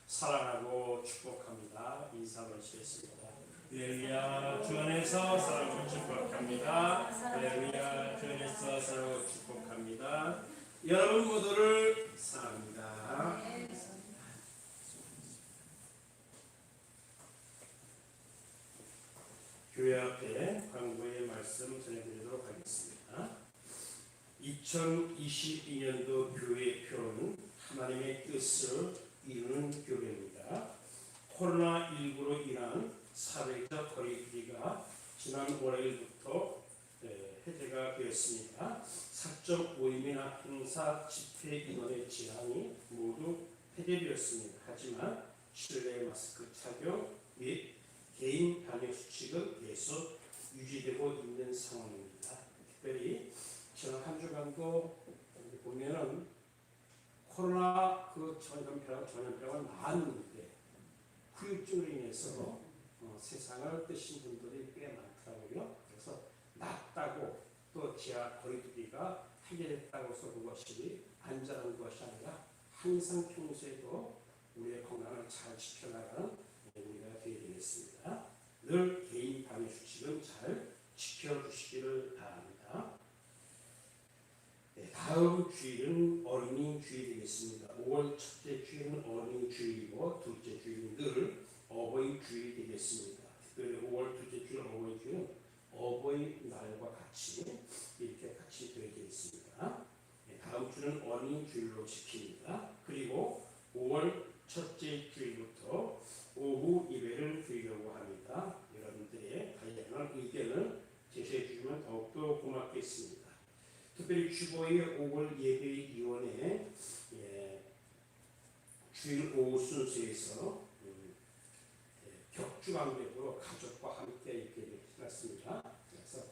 A: 사랑하고 축복합니다. 인사 나누시겠습니다. 할렐루야. 주 안에서 사랑하고 축복합니다. 할렐루야. 주 안에서 사랑하고 축복합니다. 여러분 모두를 사랑합니다. 교회 앞에 광고의 말씀 전해드리도록 하겠습니다. 2022년도 교회 표는 하나님의 뜻을 이루는 교회입니다. 코로나19로 인한 사회적 거리두기가 지난 월요일부터 해제가 되었습니다. 사적 모임이나 행사, 집회 인원의 제한이 모두 해제되었습니다. 하지만 실내 마스크 착용 및 개인 방역 수칙은 계속 유지되고 있는 상황입니다. 특별히 지난 한 주간도 보면은 코로나 전염병은 나았는데 후유증으로 인해서 세상을 뜨신 분들이 꽤 많더라고요. 그래서 낫다고 또 지하 거리두기가 해결했다고 해서 그것이 안전한 것이 아니라 항상 평소에도 우리의 건강을 잘 지켜나가는 우리가 되어야 되겠습니다. 늘 개인 방역 수칙은 잘 지켜주시기를 바랍니다. 다음 주일은 어린이 주일 되겠습니다. 5월 첫째 주일은 어린이 주일이고 둘째 주일은 늘 어버이 주일 되겠습니다. 특별히 5월 둘째 주일 어버이 주일은 어버이 날과 같이 이렇게 같이 되어 있습니다. 다음 주는 어린이 주일로 지킵니다. 그리고 5월 첫째 주일부터 오후 예배를 드리려고 특별히 주보의 5월 예배위원회 주일 오후 순서에서 격주강력으로 가족과 함께 이렇게 해놨습니다. 그래서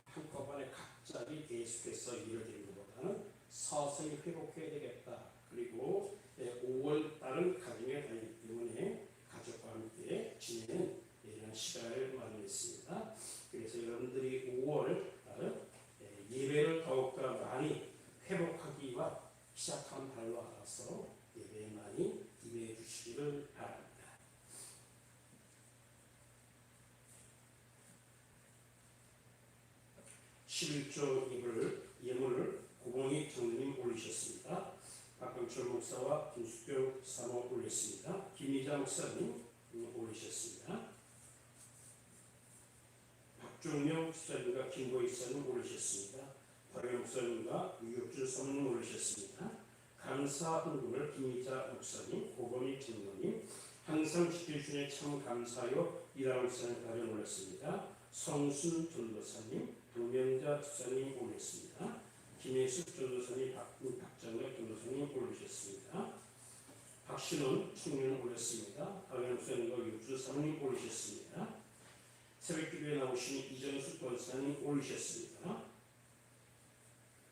A: 한꺼번에 갑자기 계속해서 이루어지는 것보다는 서서히 회복해야 되겠다. 그리고 5월 달은 가정의 달이기 때문에 가족과 함께 지내는 이런 시간을 마련했습니다. 그래서 여러분들이 5월 달 예배를 더욱더 많이 회복하기 위한 시작한 달로 알아서 예배에 많이 임해 주시기를 바랍니다. 11조 예물을 고봉희 장로님 올리셨습니다. 박광철 목사와 김숙경 사모 올렸습니다. 김희자 목사님 올리셨습니다. 박종명 목사님과 김고희 목사님 올리셨습니다. 박영 목사님과 유혁준 사모님 올리셨습니다. 감사 헌금을 김희자 목사님, 고봉희 장로님, 항상 지켜주시니 참 감사하여 이랑 목사님 가져 올렸습니다. 성순 전도사님, 도명자 집사님 올렸습니다. 김혜숙 전도사님, 박정혁 전도사님 올리셨습니다. 박신원 청년 올렸습니다. 박영 목사님과 유주 사모님 올리셨습니다. 새벽기도에 나오신 이정숙 권사님 올리셨습니다.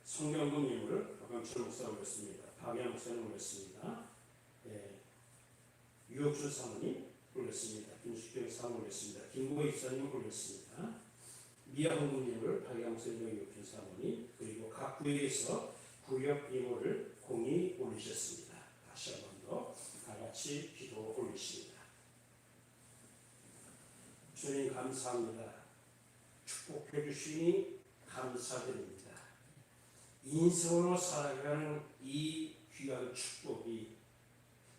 A: 성경금 예물을 박광철 목사 올렸습니다. 박영 목사님 올렸습니다. 유혁준 사모님 올렸습니다. 김숙경 사모 올렸습니다. 김고희 집사님 올렸습니다. 미아헌금 예물을 박영 목사님과 유혁준 사모님, 그리고 각 구역에서 구역 예물을 공히 올리셨습니다. 다시 한 번 더 다같이 기도 올리십니다. 주님 감사합니다. 축복해 주시니 감사드립니다. 인생으로 살아가는 이 귀한 축복이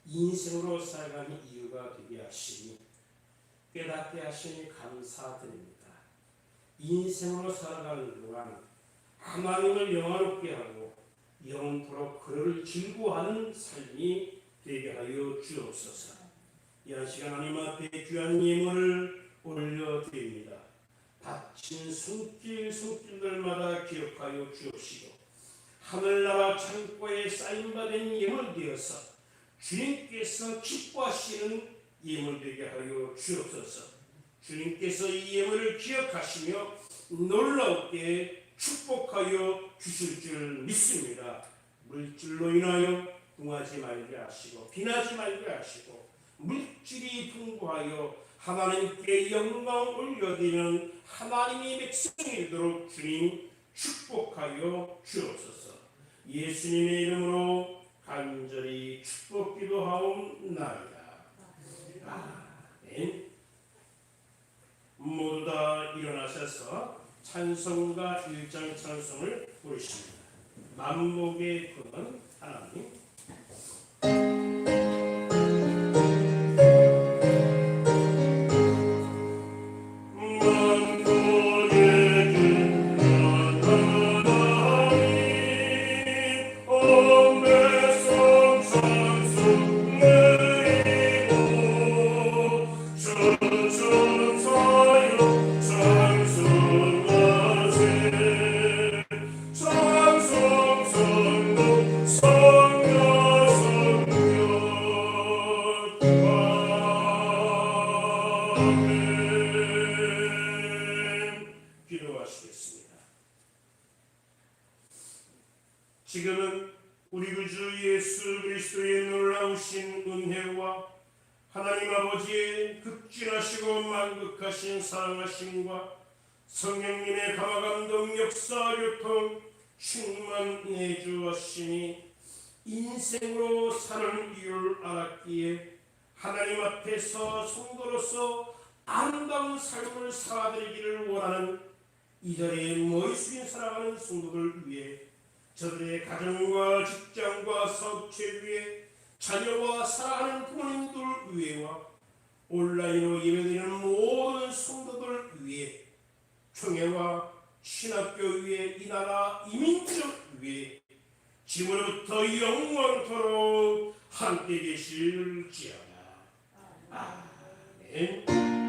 A: 인생으로 살아가는 이유가 되게 하시니 깨닫게 하시니 감사드립니다. 인생으로 살아가는 동안 하나님을 영화롭게 하고 영원토록 그를 즐거워하는 삶이 되게 하여 주옵소서. 이 시간 하나님 앞에 귀한 예물을 올려드립니다. 바친 손길들마다 기억하여 주옵시고 하늘나라 창고에 쌓임받은 예물 되어서 주님께서 기뻐하시는 예물 되게 하여 주옵소서. 주님께서 이 예물을 기억하시며 놀랍게 축복하여 주실 줄 믿습니다. 물질로 인하여 궁하지 말게 하시고 비나지 말게 하시고 물질이 풍부하여 하나님께 영광 올려드리는 하나님의 백성이 되도록 주님 축복하여 주옵소서. 예수님의 이름으로 간절히 축복 기도하옵나이다. 아멘. 모두 다 일어나셔서 찬송가 1장 찬송을 부르십니다. 만복의 근원 하나님. 지금은 우리 구주 예수 그리스도의 놀라우신 은혜와 하나님 아버지의 극진하시고 만극하신 사랑하심과 성령님의 감화감동 역사 교통 충만해 주었으니 인생으로 사는 이유를 알았기에 하나님 앞에서 성도로서 아름다운 삶을 살아드리기를 원하는 이 자리에 모이신 사랑하는 성도들 위해 저들의 가정과 직장과 사업체 위에 자녀와 사랑하는 부모님들 위에와 온라인으로 예배드리는 모든 성도들 위에 총회와 신학교 위에 이 나라 이민족 위에 지금부터 영원토록 함께 계실지어다. 아멘.